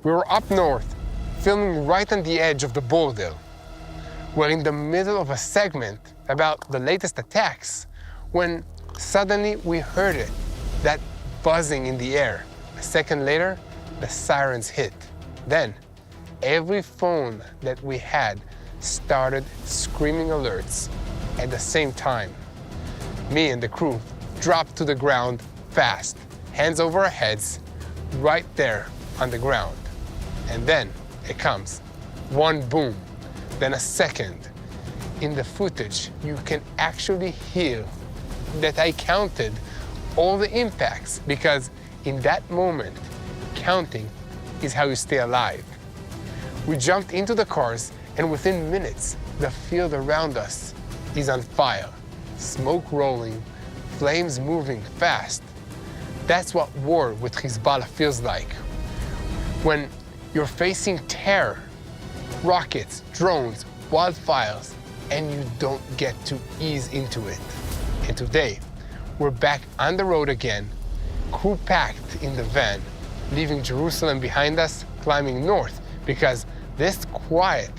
We were up north, filming right on the edge of the border. We're in the middle of a segment about the latest attacks when suddenly we heard it, that buzzing in the air. A second later, the sirens hit. Then, every phone that we had started screaming alerts at the same time. Me and the crew dropped to the ground fast, hands over our heads, right there on the ground. And then it comes. One boom, then a second. In the footage, you can actually hear that I counted all the impacts because in that moment, counting is how you stay alive. We jumped into the cars and within minutes, the field around us is on fire. Smoke rolling, flames moving fast. That's what war with Hezbollah feels like. When you're facing terror, rockets, drones, wildfires, and you don't get to ease into it. And today, we're back on the road again, crew packed in the van, leaving Jerusalem behind us, climbing north, because this quiet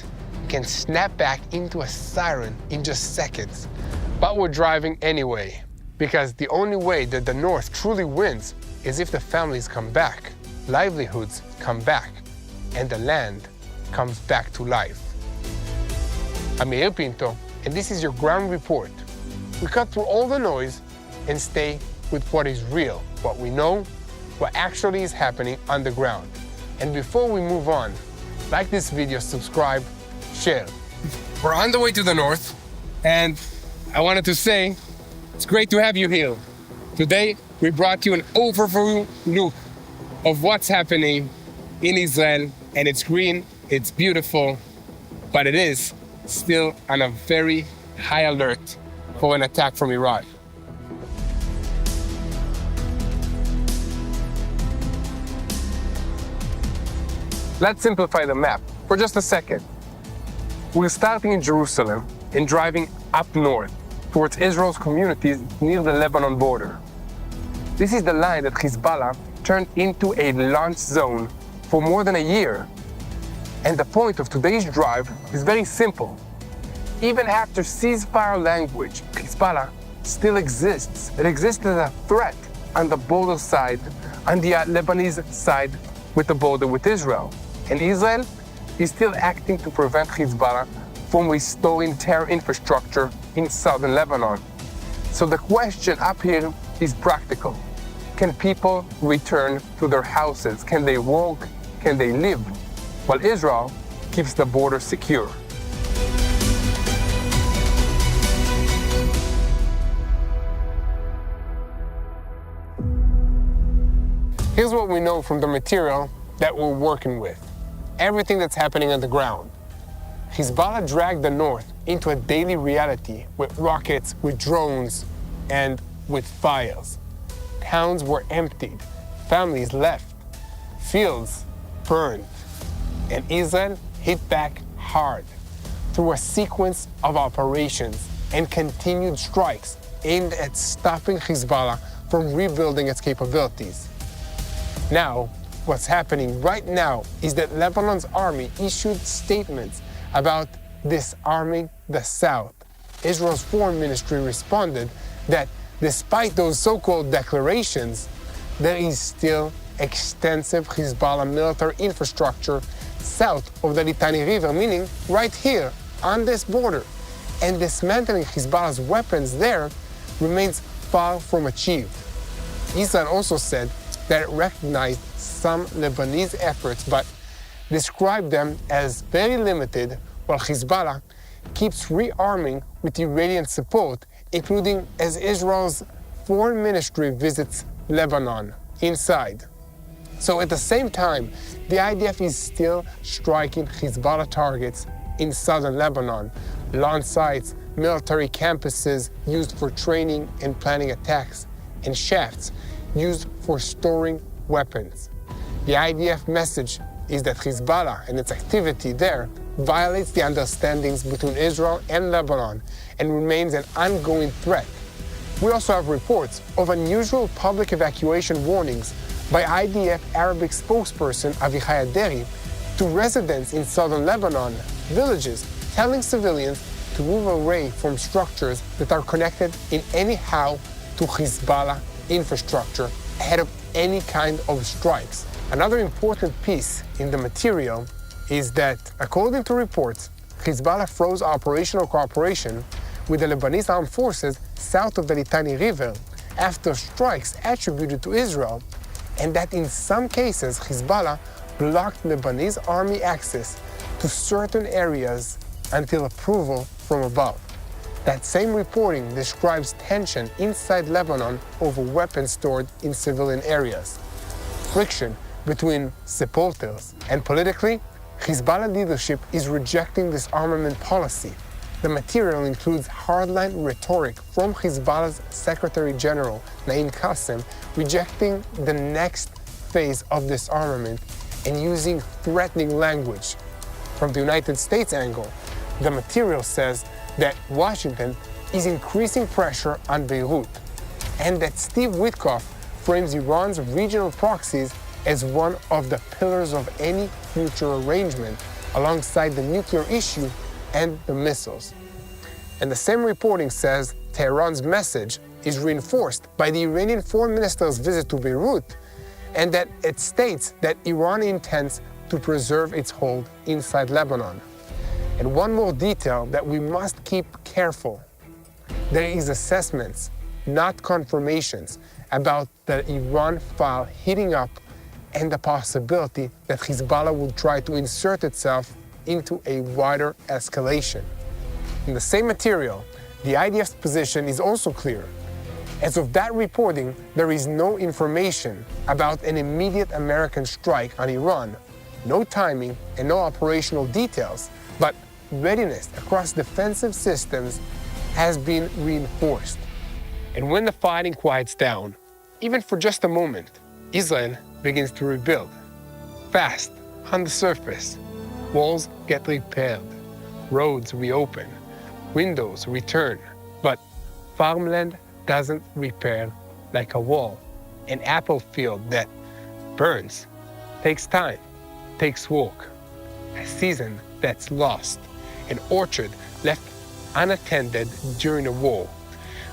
can snap back into a siren in just seconds. But we're driving anyway, because the only way that the north truly wins is if the families come back, livelihoods come back, and the land comes back to life. I'm Meir Pinto, and this is your ground report. We cut through all the noise and stay with what is real, what we know, what actually is happening on the ground. And before we move on, like this video, subscribe, share. We're on the way to the north, and I wanted to say, it's great to have you here. Today, we brought you an overview look of what's happening in Israel, and it's green, it's beautiful, but it is still on a very high alert for an attack from Iran. Let's simplify the map for just a second. We're starting in Jerusalem and driving up north towards Israel's communities near the Lebanon border. This is the line that Hezbollah turned into a launch zone for more than a year. And the point of today's drive is very simple. Even after ceasefire language, Hezbollah still exists. It exists as a threat on the border side, on the Lebanese side with the border with Israel. And Israel is still acting to prevent Hezbollah from restoring terror infrastructure in southern Lebanon. So the question up here is practical. Can people return to their houses? Can they walk? Can they live? While Israel keeps the border secure. Here's what we know from the material that we're working with. Everything that's happening on the ground. Hezbollah dragged the north into a daily reality with rockets, with drones, and with fires. Towns were emptied, families left, fields burned, and Israel hit back hard through a sequence of operations and continued strikes aimed at stopping Hezbollah from rebuilding its capabilities. Now, what's happening right now is that Lebanon's army issued statements about disarming the south. Israel's foreign ministry responded that despite those so-called declarations, there is still extensive Hezbollah military infrastructure south of the Litani River, meaning right here on this border. And dismantling Hezbollah's weapons there remains far from achieved. Israel also said that it recognized some Lebanese efforts, but described them as very limited, while Hezbollah keeps rearming with Iranian support, including as Israel's foreign ministry visits Lebanon inside. So at the same time, the IDF is still striking Hezbollah targets in southern Lebanon, launch sites, military campuses used for training and planning attacks, and shafts used for storing weapons. The IDF message is that Hezbollah and its activity there violates the understandings between Israel and Lebanon and remains an ongoing threat. We also have reports of unusual public evacuation warnings by IDF Arabic spokesperson Avichai Aderi to residents in southern Lebanon, villages, telling civilians to move away from structures that are connected in any how to Hezbollah infrastructure ahead of any kind of strikes. Another important piece in the material is that, according to reports, Hezbollah froze operational cooperation with the Lebanese armed forces south of the Litani River after strikes attributed to Israel, and that in some cases Hezbollah blocked Lebanese army access to certain areas until approval from above. That same reporting describes tension inside Lebanon over weapons stored in civilian areas, friction between supporters, and politically, Hezbollah leadership is rejecting this armament policy. The material includes hardline rhetoric from Hezbollah's Secretary General, Naim Qassem, rejecting the next phase of disarmament and using threatening language. From the United States angle, the material says that Washington is increasing pressure on Beirut, and that Steve Witkoff frames Iran's regional proxies as one of the pillars of any future arrangement, alongside the nuclear issue and the missiles. And the same reporting says Tehran's message is reinforced by the Iranian foreign minister's visit to Beirut, and that it states that Iran intends to preserve its hold inside Lebanon. And one more detail that we must keep careful. There is assessments, not confirmations, about the Iran file heating up and the possibility that Hezbollah will try to insert itself into a wider escalation. In the same material, the IDF's position is also clear. As of that reporting, there is no information about an immediate American strike on Iran, no timing and no operational details, but readiness across defensive systems has been reinforced. And when the fighting quiets down, even for just a moment, Israel begins to rebuild. Fast, on the surface. Walls get repaired, roads reopen, windows return, but farmland doesn't repair like a wall. An apple field that burns takes time, takes work. A season that's lost, an orchard left unattended during a war.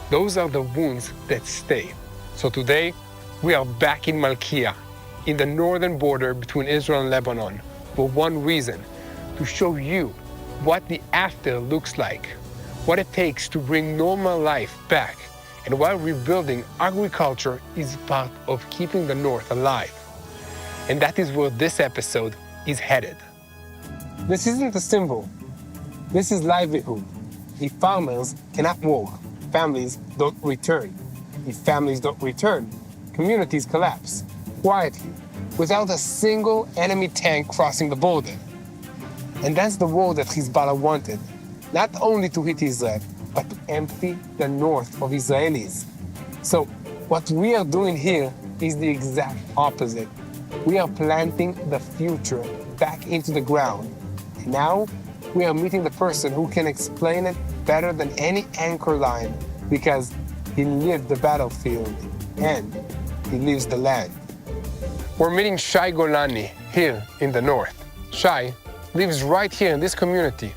Those are the wounds that stay. So today, we are back in Malkia, in the northern border between Israel and Lebanon, for one reason: to show you what the after looks like, what it takes to bring normal life back, and while rebuilding, agriculture is part of keeping the North alive. And that is where this episode is headed. This isn't a symbol. This is livelihood. If farmers cannot work, families don't return. If families don't return, communities collapse, quietly, without a single enemy tank crossing the border. And that's the war that Hezbollah wanted, not only to hit Israel, but to empty the north of Israelis. So what we are doing here is the exact opposite. We are planting the future back into the ground. And now we are meeting the person who can explain it better than any anchor line, because he lived the battlefield and he lives the land. We're meeting Shai Golani here in the north. Shai lives right here in this community.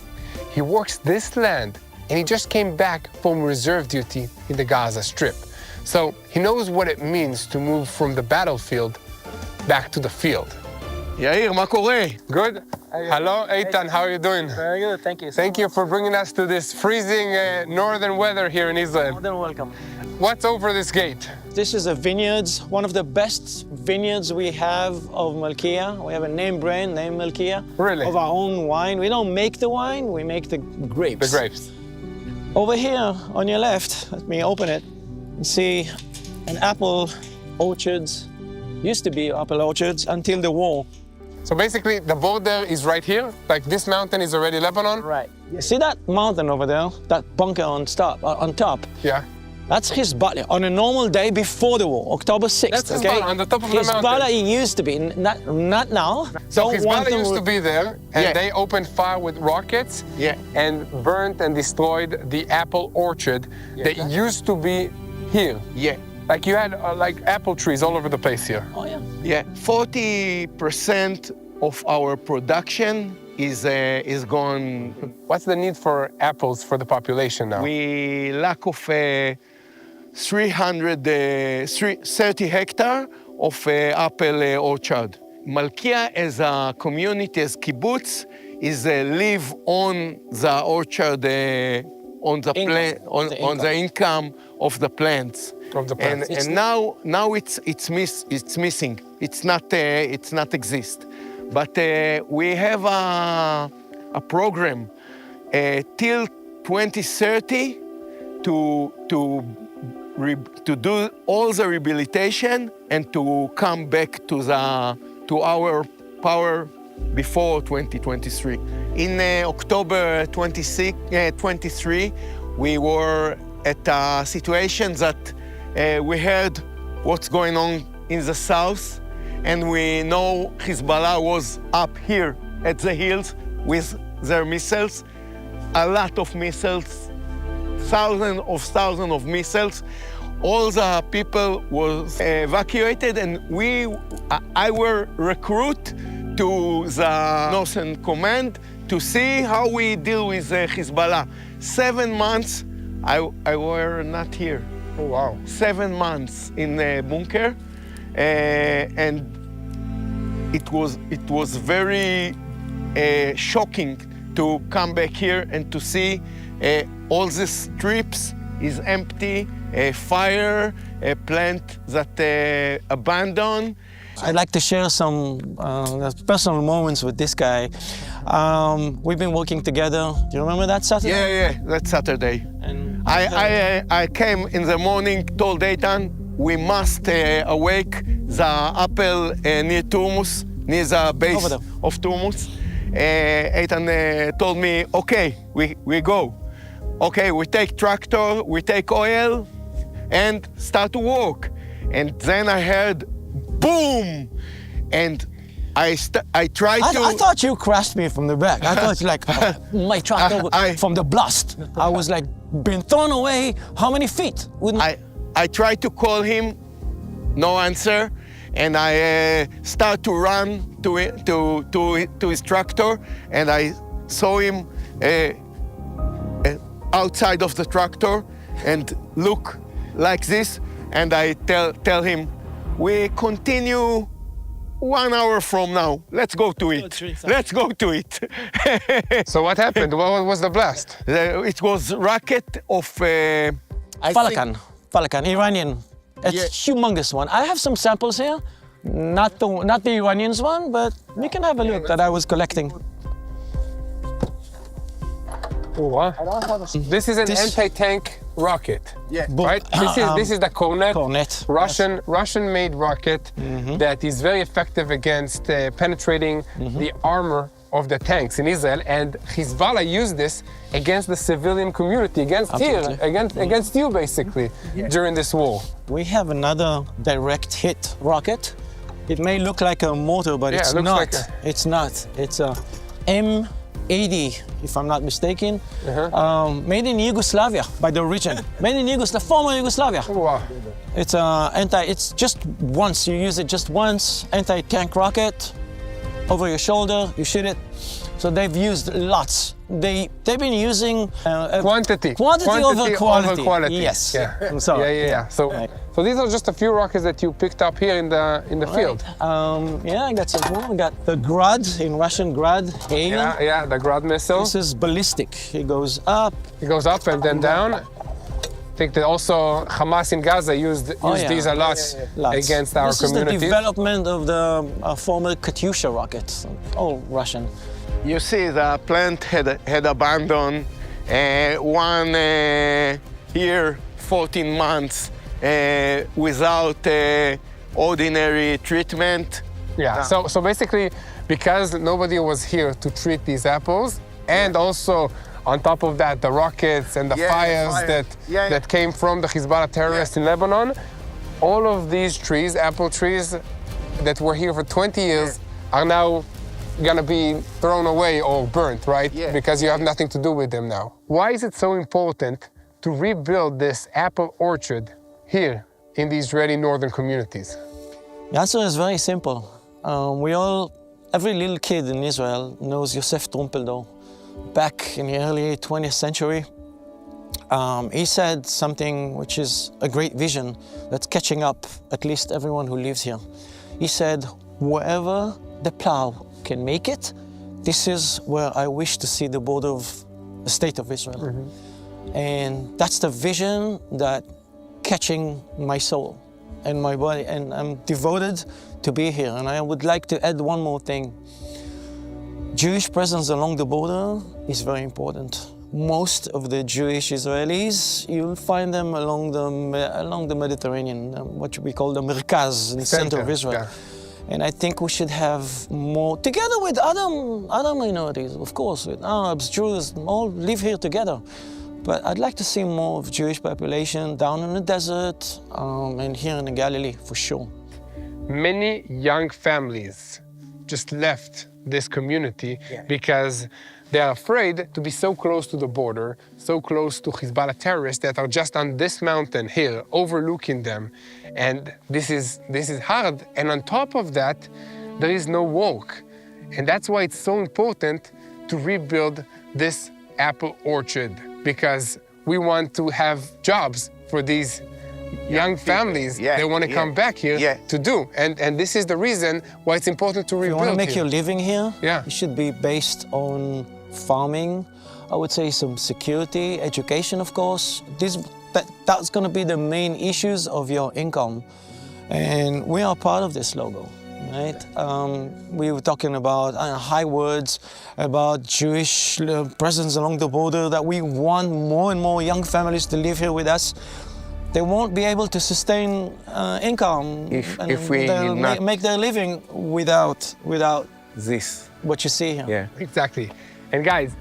He works this land, and he just came back from reserve duty in the Gaza Strip. So he knows what it means to move from the battlefield back to the field. Yair, מה קורה? Good. Hello, Eitan, how are you doing? Very good, thank you. Thank you for bringing us to this freezing northern weather here in Israel. More than welcome. What's over this gate? This is a vineyards, one of the best vineyards we have of Malkia. We have a name brand named Malkia. Really? Of our own wine. We don't make the wine, we make the grapes. The grapes. Over here on your left, let me open it. You see an apple orchards. Used to be apple orchards until the war. So basically, the border is right here. Like this mountain is already Lebanon. Right. You see that mountain over there? That bunker on top? Yeah. That's Hezbollah on a normal day before the war, October 6th. That's Hezbollah on the top of the mountain. Hezbollah it used to be, not now. So Don't want Hezbollah them used to be there, and Yeah. they opened fire with rockets and burnt and destroyed the apple orchard that used to be here. Yeah. Like you had like apple trees all over the place here. Oh, yeah. Yeah, 40% of our production is gone. What's the need for apples for the population now? We lack of 30 hectare of apple orchard. Malkia as a community, as kibbutz, is live on the orchard, on the income of the plants. Of the plants. And now it's missing. It's not exist. But we have a program till 2030 to do all the rehabilitation and to come back to our power before 2023. In October 23, we were at a situation that we heard what's going on in the south, and we know Hezbollah was up here at the hills with their missiles, a lot of missiles, thousands of missiles. All the people was evacuated, and I were recruit to the Northern Command to see how we deal with Hezbollah. 7 months, I were not here. Oh, wow. 7 months in the bunker, and it was very shocking to come back here and to see all these strips is empty, a fire, a plant that abandoned. I'd like to share some personal moments with this guy. We've been working together. Do you remember that Saturday? Yeah, that Saturday. And I came in the morning, told Eitan, we must awake the apple near Turmus, near the base of Turmus. Eitan told me, okay, we go. Okay, we take tractor, we take oil, and start to work. And then I heard boom, and I tried to. I thought you crashed me from the back. I thought like my tractor from the blast. I was like being thrown away. How many feet? I tried to call him, no answer, and I start to run to his tractor, and I saw him outside of the tractor and look like this, and I tell him, we continue 1 hour from now. Let's go to it. Let's go to it. So what happened? What was the blast? It was rocket of Falcon, Iranian. It's humongous one. I have some samples here. Not the Iranians one, but we can have a look that I was collecting. Oh, wow. This is an anti-tank rocket. Yeah. Right? This is the Kornet. Kornet. Russian-made rocket that is very effective against penetrating the armor of the tanks in Israel. And Hezbollah used this against the civilian community, against you basically, during this war. We have another direct hit rocket. It may look like a mortar, but it's not. It's not. It's a M80, if I'm not mistaken, made in Yugoslavia by the origin. Made in former Yugoslavia. Oh, wow. It's it's just once, you use it just once, anti-tank rocket, over your shoulder, you shoot it. So they've used lots. They've been using quantity over quality. Yes. Yeah. I'm sorry. Yeah. So these are just a few rockets that you picked up here in the field. Yeah, I got some more. I got the Grad, in Russian Grad, hail. Yeah, the Grad missile. This is ballistic. It goes up. It goes up and then down. I think that also Hamas in Gaza used these a lot against our communities. This is the development of the former Katyusha rockets, all Russian. You see, the plant had abandoned one here, 14 months, without ordinary treatment. Yeah, so basically, because nobody was here to treat these apples, and also on top of that, the rockets and the fires that came from the Hezbollah terrorists in Lebanon, all of these trees, apple trees that were here for 20 years, are now gonna be thrown away or burnt, right? Yeah. Because you have nothing to do with them now. Why is it so important to rebuild this apple orchard here in the Israeli northern communities? The answer is very simple. Every little kid in Israel knows Yosef Trumpeldor. Back in the early 20th century, he said something which is a great vision that's catching up at least everyone who lives here. He said, wherever the plow can make it, this is where I wish to see the border of the state of Israel. Mm-hmm. And that's the vision that catching my soul and my body, and I'm devoted to be here. And I would like to add one more thing. Jewish presence along the border is very important. Most of the Jewish Israelis, you'll find them along the Mediterranean, what we call the Reemerges, in the center of Israel. Yeah. And I think we should have more, together with other minorities, of course, with Arabs, Jews, all live here together. But I'd like to see more of Jewish population down in the desert and here in the Galilee, for sure. Many young families just left this community because they are afraid to be so close to the border, so close to Hezbollah terrorists that are just on this mountain here, overlooking them. And this is hard. And on top of that, there is no work. And that's why it's so important to rebuild this apple orchard, because we want to have jobs for these young families. They want to come back here to do. And this is the reason why it's important to rebuild. If you want to make your living here, it should be based on farming, I would say some security, education, of course. That's going to be the main issues of your income. And we are part of this logo, right? We were talking about high words, about Jewish presence along the border, that we want more and more young families to live here with us. They won't be able to sustain income if we make their living without this. What you see here. Yeah, exactly. And guys,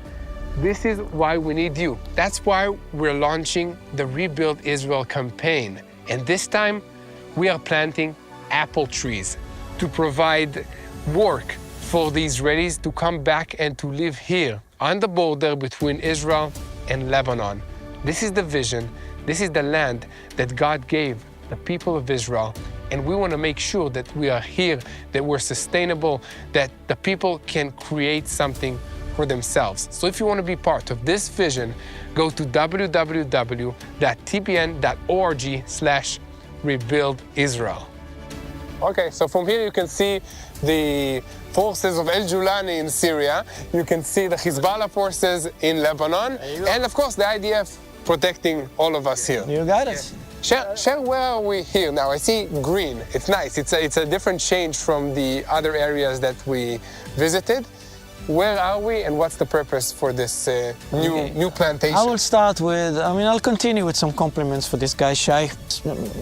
this is why we need you. That's why we're launching the Rebuild Israel campaign. And this time, we are planting apple trees to provide work for the Israelis to come back and to live here on the border between Israel and Lebanon. This is the vision. This is the land that God gave the people of Israel. And we want to make sure that we are here, that we're sustainable, that the people can create something for themselves. So if you want to be part of this vision, go to www.tbn.org/rebuildisrael. Okay, so from here you can see the forces of El-Julani in Syria. You can see the Hezbollah forces in Lebanon. And of course the IDF protecting all of us here. You got it. Share, where are we here now? I see green. It's nice. It's a different change from the other areas that we visited. Where are we and what's the purpose for this new plantation? I will start with, I'll continue with some compliments for this guy, Shai.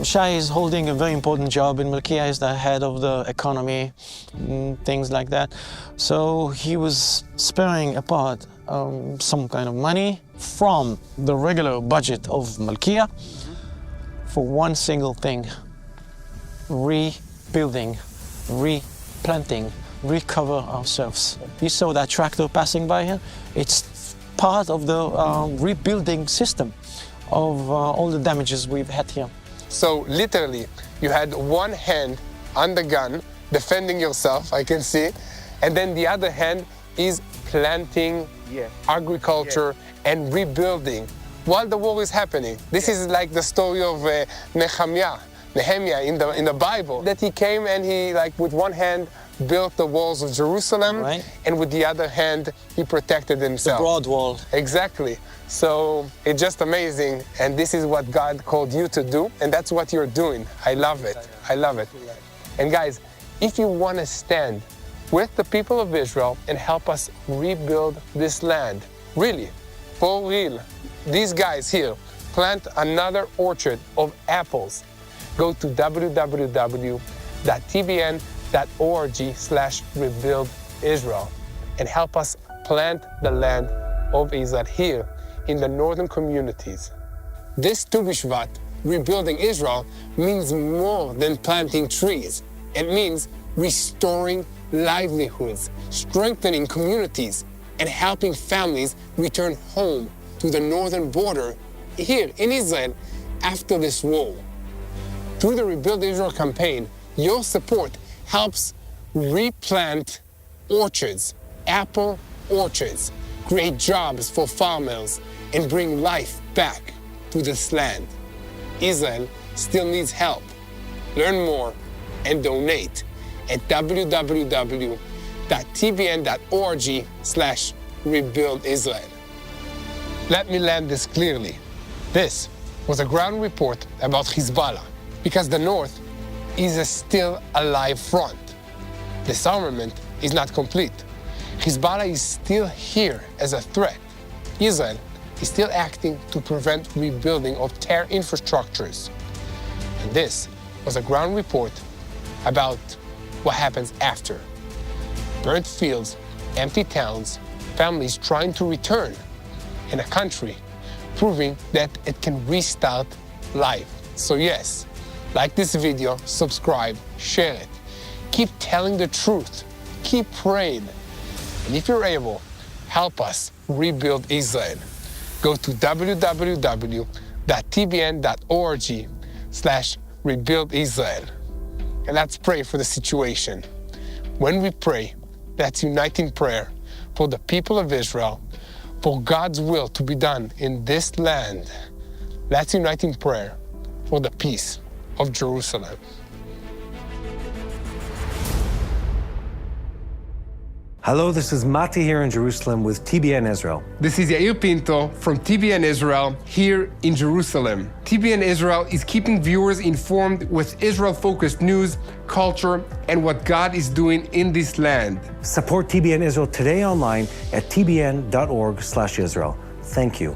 Shai is holding a very important job in Malkia. He's the head of the economy, things like that. So he was sparing apart some kind of money from the regular budget of Malkia for one single thing: rebuilding, replanting, recover ourselves. You saw that tractor passing by here? It's part of the rebuilding system of all the damages we've had here. So literally, you had one hand on the gun, defending yourself, I can see, and then the other hand is planting agriculture and rebuilding while the war is happening. This is like the story of Nehemiah in the Bible, that he came and he, with one hand, built the walls of Jerusalem, and with the other hand, he protected himself. The broad wall. Exactly. So it's just amazing, and this is what God called you to do, and that's what you're doing. I love it. I love it. And guys, if you want to stand with the people of Israel and help us rebuild this land, really, for real, these guys here plant another orchard of apples, go to www.tbn.org/rebuildisrael and help us plant the land of Israel here in the northern communities. This Tu B'Shvat, rebuilding Israel, means more than planting trees. It means restoring livelihoods, strengthening communities, and helping families return home to the northern border here in Israel after this war. Through the Rebuild Israel campaign, your support helps replant orchards, apple orchards, create jobs for farmers, and bring life back to this land. Israel still needs help. Learn more and donate at www.tbn.org/rebuildisrael. Let me land this clearly. This was a ground report about Hezbollah, because the North is still a live front. Disarmament is not complete. Hezbollah is still here as a threat. Israel is still acting to prevent rebuilding of their infrastructures. And this was a ground report about what happens after. Burnt fields, empty towns, families trying to return, and a country proving that it can restart life. So yes, like this video, subscribe, share it. Keep telling the truth. Keep praying. And if you're able, help us rebuild Israel. Go to www.tbn.org/rebuildisrael. And let's pray for the situation. When we pray, let's unite in prayer for the people of Israel, for God's will to be done in this land. Let's unite in prayer for the peace of Jerusalem. Hello, this is Mati here in Jerusalem with TBN Israel. This is Yair Pinto from TBN Israel here in Jerusalem. TBN Israel is keeping viewers informed with Israel-focused news, culture, and what God is doing in this land. Support TBN Israel today online at tbn.org/Israel. Thank you.